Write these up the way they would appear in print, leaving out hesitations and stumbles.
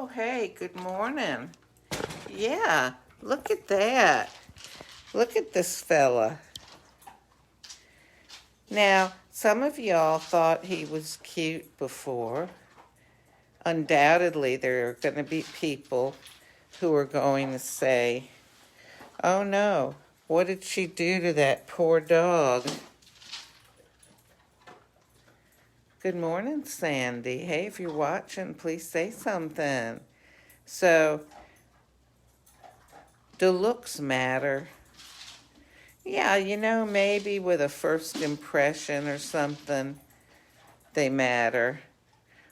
Oh, hey, good morning. Yeah, look at that. Look at this fella. Now, some of y'all thought he was cute before. Undoubtedly, there are going to be people who are going to say, oh no, what did she do to that poor dog? Good morning, Sandy. Hey, if you're watching, please say something. So, do looks matter? Yeah, maybe with a first impression or something, they matter.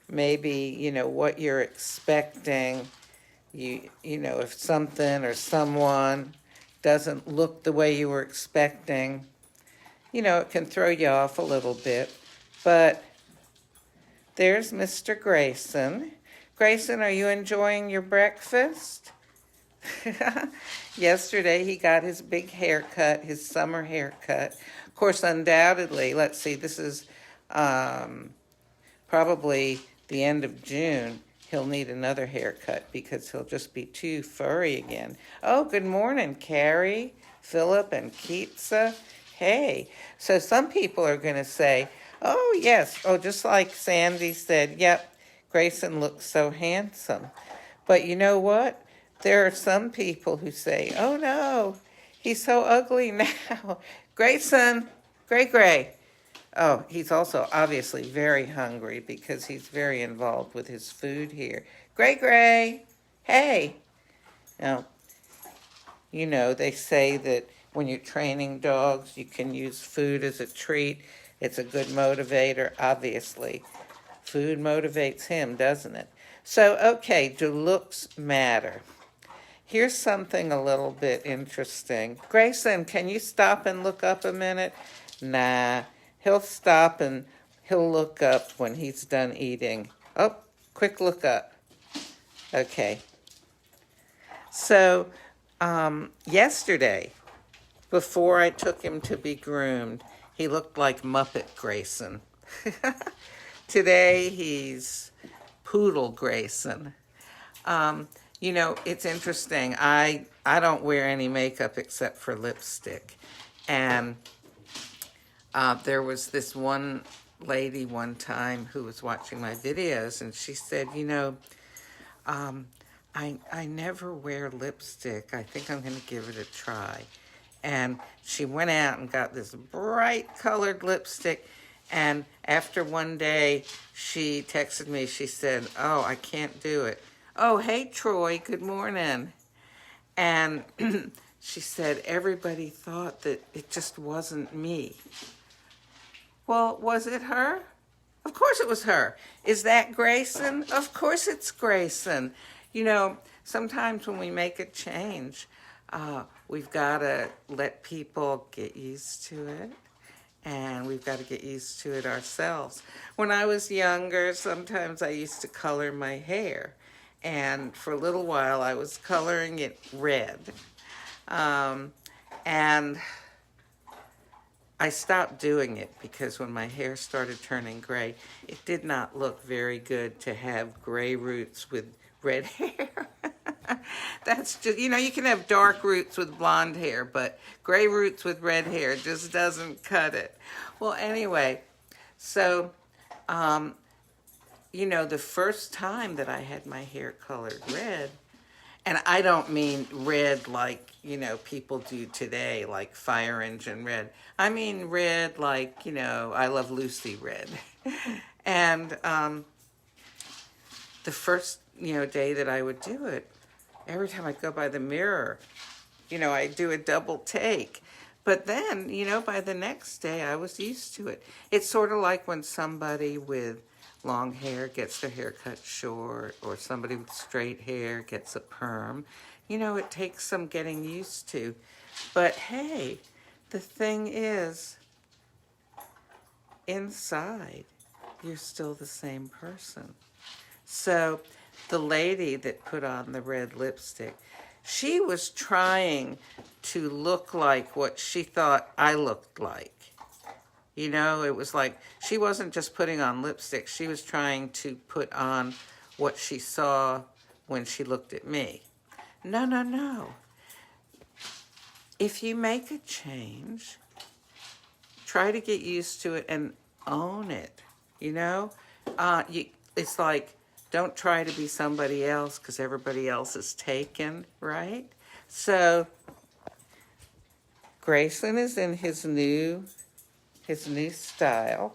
Maybe, what you're expecting. If something or someone doesn't look the way you were expecting, it can throw you off a little bit. But there's Mr. Grayson. Grayson, are you enjoying your breakfast? Yesterday he got his big haircut, his summer haircut. Of course, undoubtedly, let's see, this is probably the end of June. He'll need another haircut because he'll just be too furry again. Oh, good morning, Carrie, Philip, and Keitsa. Hey, so some people are going to say, oh, yes, just like Sandy said, yep, Grayson looks so handsome. But you know what? There are some people who say, oh no, he's so ugly now. Grayson, Gray. Oh, he's also obviously very hungry because he's very involved with his food here. Gray, hey. Now, they say that when you're training dogs, you can use food as a treat. It's a good motivator, obviously. Food motivates him, doesn't it? So, okay, do looks matter? Here's something a little bit interesting. Grayson, can you stop and look up a minute? Nah, he'll stop and he'll look up when he's done eating. Oh, quick look up. Okay. So, yesterday, before I took him to be groomed, he looked like Muppet Grayson. Today, he's Poodle Grayson. It's interesting. I don't wear any makeup except for lipstick. And there was this one lady one time who was watching my videos, and she said, I never wear lipstick. I think I'm going to give it a try. And she went out and got this bright colored lipstick. And after one day, she texted me. She said, oh, I can't do it. Oh, hey, Troy, good morning. And she said, everybody thought that it just wasn't me. Well, was it her? Of course it was her. Is that Grayson? Of course it's Grayson. Sometimes when we make a change, we've got to let people get used to it. And we've got to get used to it ourselves. When I was younger, sometimes I used to color my hair. And for a little while, I was coloring it red. And I stopped doing it because when my hair started turning gray, it did not look very good to have gray roots with red hair. That's just, you can have dark roots with blonde hair, but gray roots with red hair just doesn't cut it. Well, anyway, so, the first time that I had my hair colored red, and I don't mean red like, people do today, like fire engine red. I mean red like, I Love Lucy red. And the first, day that I would do it, every time I'd go by the mirror, I'd do a double take. But then, by the next day, I was used to it. It's sort of like when somebody with long hair gets their hair cut short, or somebody with straight hair gets a perm. It takes some getting used to. But hey, the thing is, inside, you're still the same person. So the lady that put on the red lipstick, she was trying to look like what she thought I looked like. It was like she wasn't just putting on lipstick. She was trying to put on what she saw when she looked at me. No, no, no. If you make a change, try to get used to it and own it, you know? It's like, don't try to be somebody else because everybody else is taken, right? So Grayson is in his new style.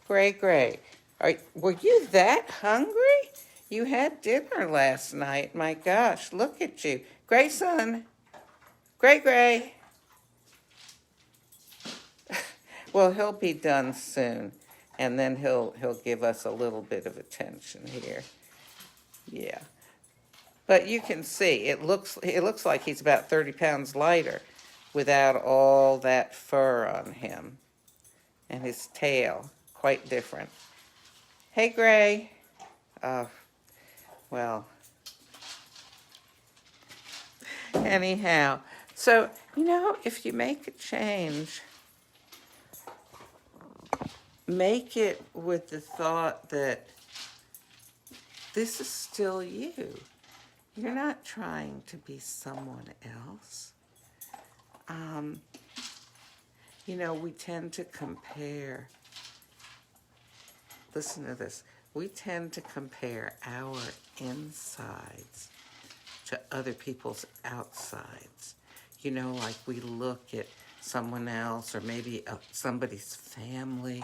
Gray. Were you that hungry? You had dinner last night. My gosh, look at you. Grayson. Gray. Well, he'll be done soon. And then he'll give us a little bit of attention here. Yeah. But you can see, it looks like he's about 30 pounds lighter without all that fur on him. And his tail, quite different. Hey, Gray. Well, anyhow. So, if you make a change, make it with the thought that this is still you. You're not trying to be someone else. We tend to compare. Listen to this. We tend to compare our insides to other people's outsides. Like we look at someone else or maybe somebody's family.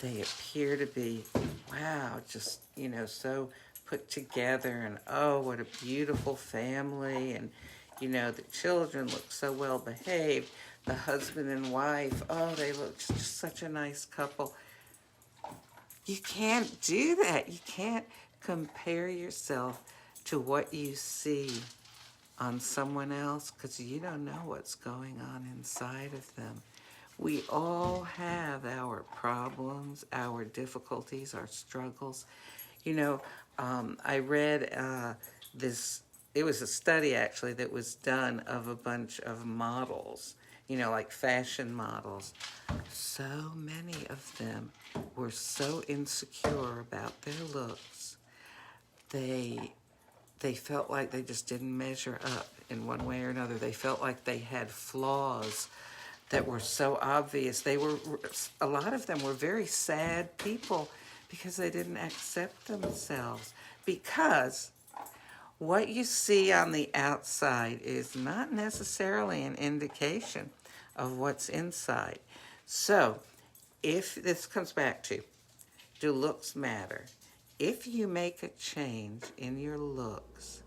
They appear to be, wow, just, so put together and, oh, what a beautiful family. And, the children look so well behaved. The husband and wife, oh, they look just such a nice couple. You can't do that. You can't compare yourself to what you see on someone else because you don't know what's going on inside of them. We all have our problems, our difficulties, our struggles. I read this, it was a study actually that was done of a bunch of models, like fashion models. So many of them were so insecure about their looks. They felt like they just didn't measure up in one way or another. They felt like they had flaws that were so obvious. A lot of them were very sad people because they didn't accept themselves. Because what you see on the outside is not necessarily an indication of what's inside. So, if this comes back to, do looks matter? If you make a change in your looks,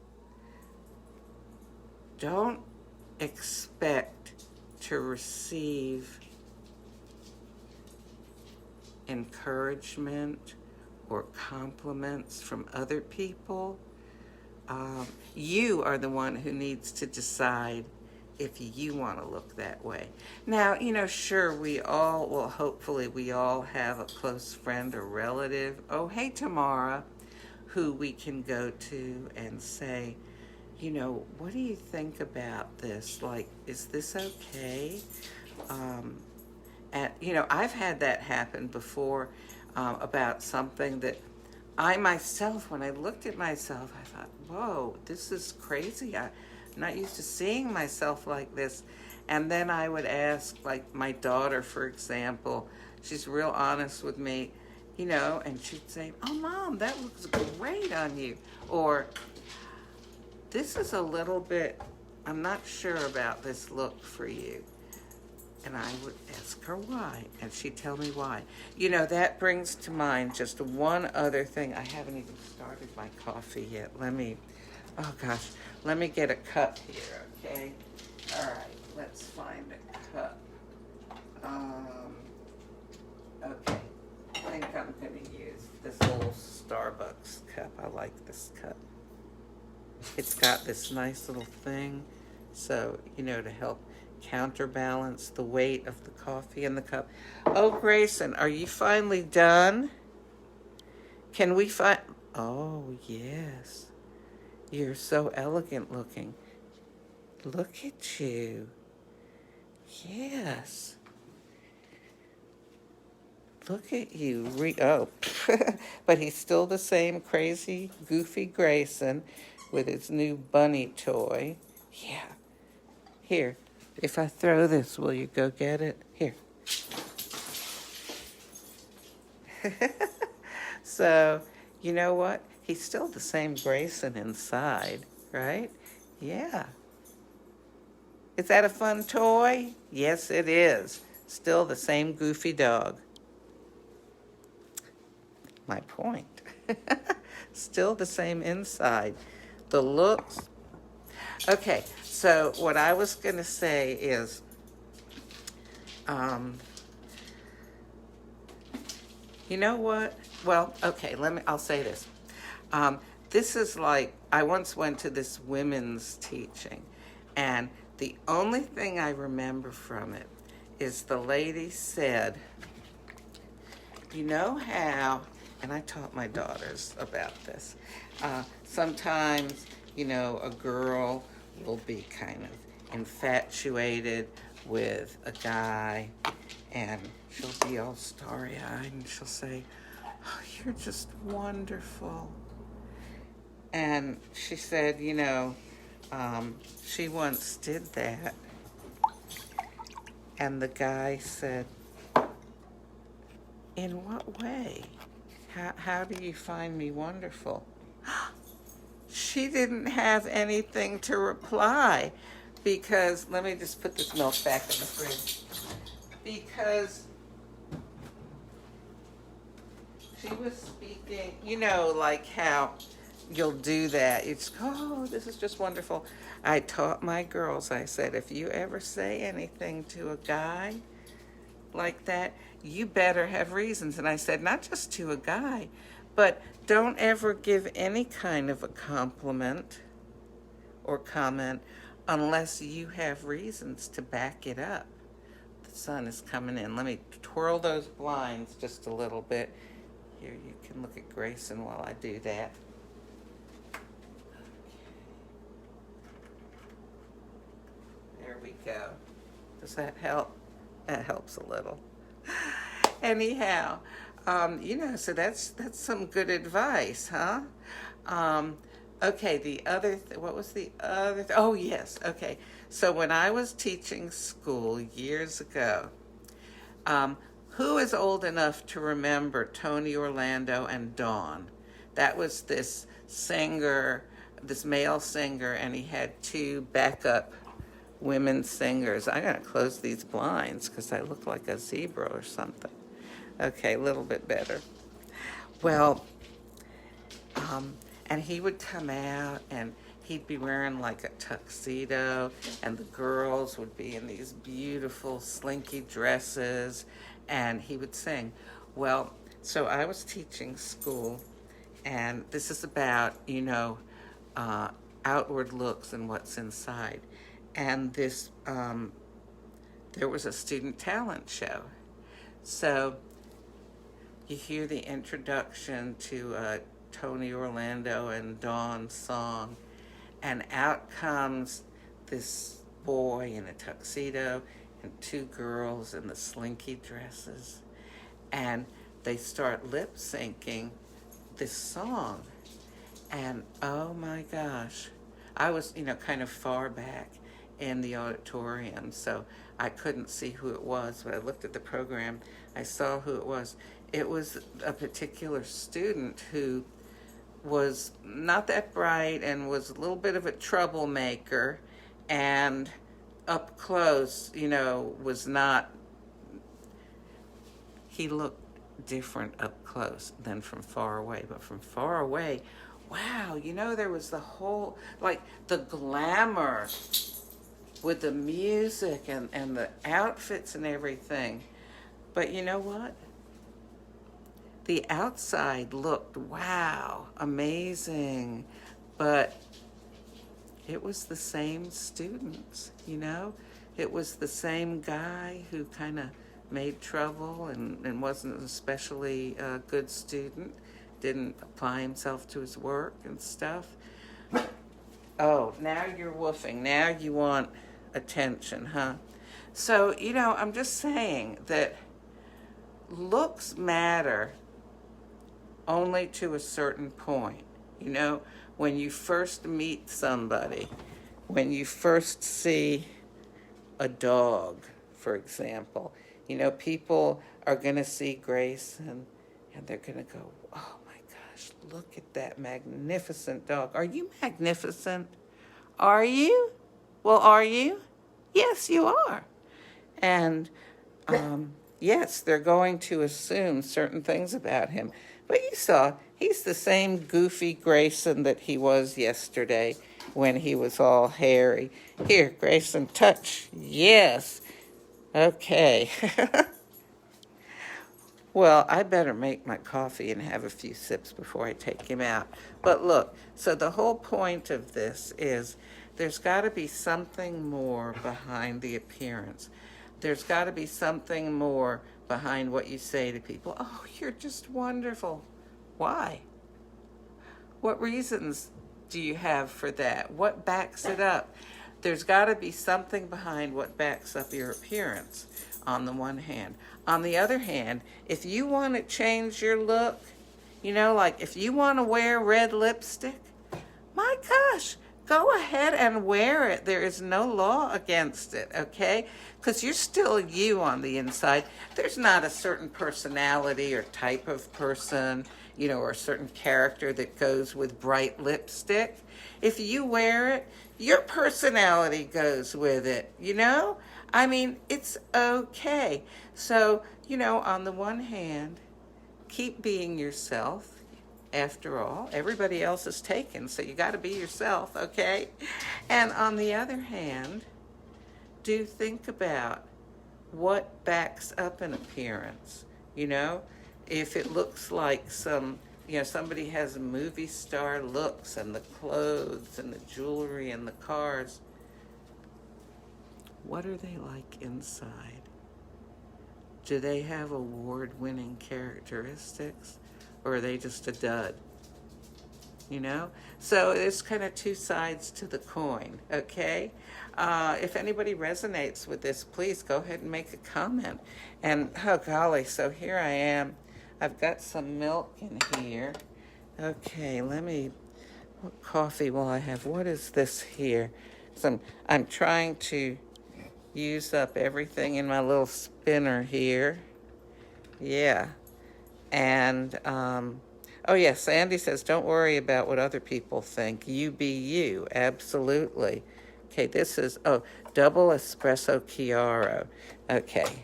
don't expect to receive encouragement or compliments from other people. You are the one who needs to decide if you want to look that way. Now, sure, hopefully we all have a close friend or relative, oh, hey, Tamara, who we can go to and say, what do you think about this? Like, is this okay? I've had that happen before about something that I myself, when I looked at myself, I thought, whoa, this is crazy. I'm not used to seeing myself like this. And then I would ask, like my daughter, for example, she's real honest with me, and she'd say, oh, Mom, that looks great on you. Or, this is a little bit, I'm not sure about this look for you. And I would ask her why, and she'd tell me why. That brings to mind just one other thing. I haven't even started my coffee yet. Let me get a cup here, okay? All right, let's find a cup. Okay, I think I'm going to use this little Starbucks cup. I like this cup. It's got this nice little thing, so, to help counterbalance the weight of the coffee in the cup. Oh, Grayson, are you finally done? Can we find... Oh, yes. You're so elegant looking. Look at you. Yes. Look at you. But he's still the same crazy, goofy Grayson. with his new bunny toy. Yeah. Here, if I throw this, will you go get it? Here. So, you know what? He's still the same Grayson inside, right? Yeah. Is that a fun toy? Yes, it is. Still the same goofy dog. My point. Still the same inside. The looks. Okay, so what I was going to say is, you know what? Well, okay, I'll say this. This is like, I once went to this women's teaching, and the only thing I remember from it is the lady said, you know how, and I taught my daughters about this, sometimes, you know, a girl will be kind of infatuated with a guy, and she'll be all starry-eyed, and she'll say, oh, you're just wonderful. And she said, you know, she once did that, and the guy said, in what way? How do you find me wonderful? She didn't have anything to reply because, let me just put this milk back in the fridge, because she was speaking, you know, like how you'll do that. It's, oh, this is just wonderful. I taught my girls, I said, if you ever say anything to a guy like that, you better have reasons. And I said, not just to a guy, but don't ever give any kind of a compliment or comment unless you have reasons to back it up. The sun is coming in. Let me twirl those blinds just a little bit. Here, you can look at Grayson while I do that. There we go. Does that help? That helps a little. Anyhow, you know, so that's some good advice, huh? Okay, the other, what was the other, oh yes, okay. So when I was teaching school years ago, who is old enough to remember Tony Orlando and Dawn? That was this singer, this male singer, and he had two backup women singers. I gotta close these blinds because I look like a zebra or something. Okay, a little bit better. Well, and he would come out and he'd be wearing like a tuxedo, and the girls would be in these beautiful slinky dresses, and he would sing. Well, so I was teaching school, and this is about, you know, outward looks and what's inside. And this, there was a student talent show. So you hear the introduction to Tony Orlando and Dawn's song, and out comes this boy in a tuxedo and two girls in the slinky dresses, and they start lip syncing this song. And oh my gosh, I was, you know, kind of far back in the auditorium, so I couldn't see who it was, but I looked at the program, I saw who it was. It was a particular student who was not that bright and was a little bit of a troublemaker, and up close, you know, was not, he looked different up close than from far away, but from far away, wow, you know, there was the whole, like the glamour with the music and the outfits and everything. But you know what? The outside looked, wow, amazing, but it was the same students, you know? It was the same guy who kind of made trouble and wasn't an especially good student, didn't apply himself to his work and stuff. Oh, now you're woofing. Now you want attention, huh? So, you know, I'm just saying that looks matter only to a certain point. You know, when you first meet somebody, when you first see a dog, for example, you know, people are going to see Grayson and they're going to go, oh my gosh, look at that magnificent dog. Are you magnificent? Are you? Well, are you? Yes, you are. And yes, they're going to assume certain things about him. But you saw, he's the same goofy Grayson that he was yesterday when he was all hairy. Here, Grayson, touch. Yes. Okay. Well, I better make my coffee and have a few sips before I take him out. But look, so the whole point of this is there's got to be something more behind the appearance. There's got to be something more behind what you say to people. Oh, you're just wonderful. Why? What reasons do you have for that? What backs it up? There's got to be something behind what backs up your appearance, on the one hand. On the other hand, if you want to change your look, you know, like if you want to wear red lipstick, my gosh, go ahead and wear it. There is no law against it, okay? Because you're still you on the inside. There's not a certain personality or type of person, you know, or a certain character that goes with bright lipstick. If you wear it, your personality goes with it, you know? I mean, it's okay. So, you know, on the one hand, keep being yourself. After all, everybody else is taken, so you got to be yourself, okay? And on the other hand, do think about what backs up an appearance. You know, if it looks like somebody has movie star looks and the clothes and the jewelry and the cars, what are they like inside? Do they have award-winning characteristics? Or are they just a dud? You know? So there's kind of two sides to the coin, okay? If anybody resonates with this, please go ahead and make a comment. And, oh golly, so here I am. I've got some milk in here. Okay, what coffee will I have? What is this here? I'm trying to use up everything in my little spinner here. Yeah. And, oh yes, Sandy says, don't worry about what other people think. You be you. Absolutely. Okay, this is, double espresso Chiaro. Okay,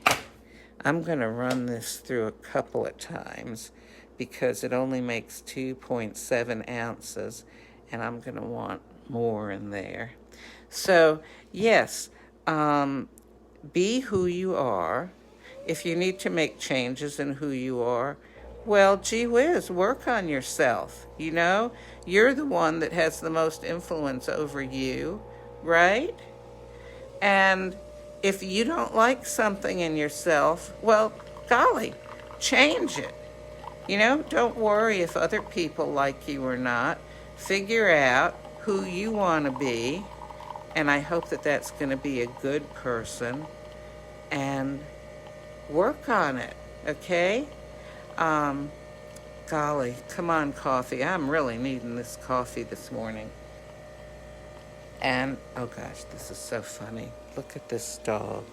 I'm going to run this through a couple of times because it only makes 2.7 ounces, and I'm going to want more in there. So, yes, be who you are. If you need to make changes in who you are, well, gee whiz, work on yourself. You know, you're the one that has the most influence over you, right? And if you don't like something in yourself, well, golly, change it. You know, don't worry if other people like you or not. Figure out who you want to be, and I hope that that's going to be a good person, and work on it, okay? Golly, come on, coffee. I'm really needing this coffee this morning. And, oh gosh, this is so funny. Look at this dog.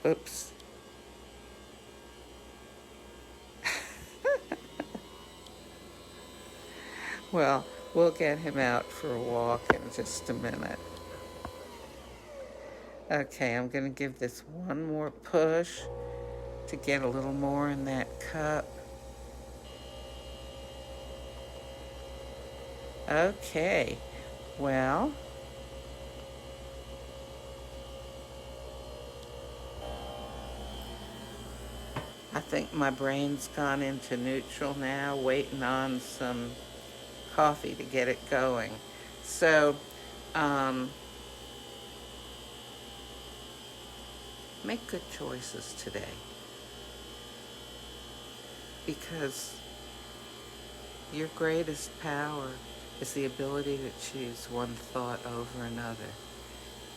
Oops. Well, we'll get him out for a walk in just a minute. Okay, I'm going to give this one more push to get a little more in that cup. Okay, well, I think my brain's gone into neutral now, waiting on some coffee to get it going. So, make good choices today. Because your greatest power is the ability to choose one thought over another.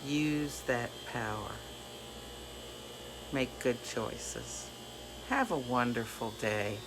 Use that power. Make good choices. Have a wonderful day.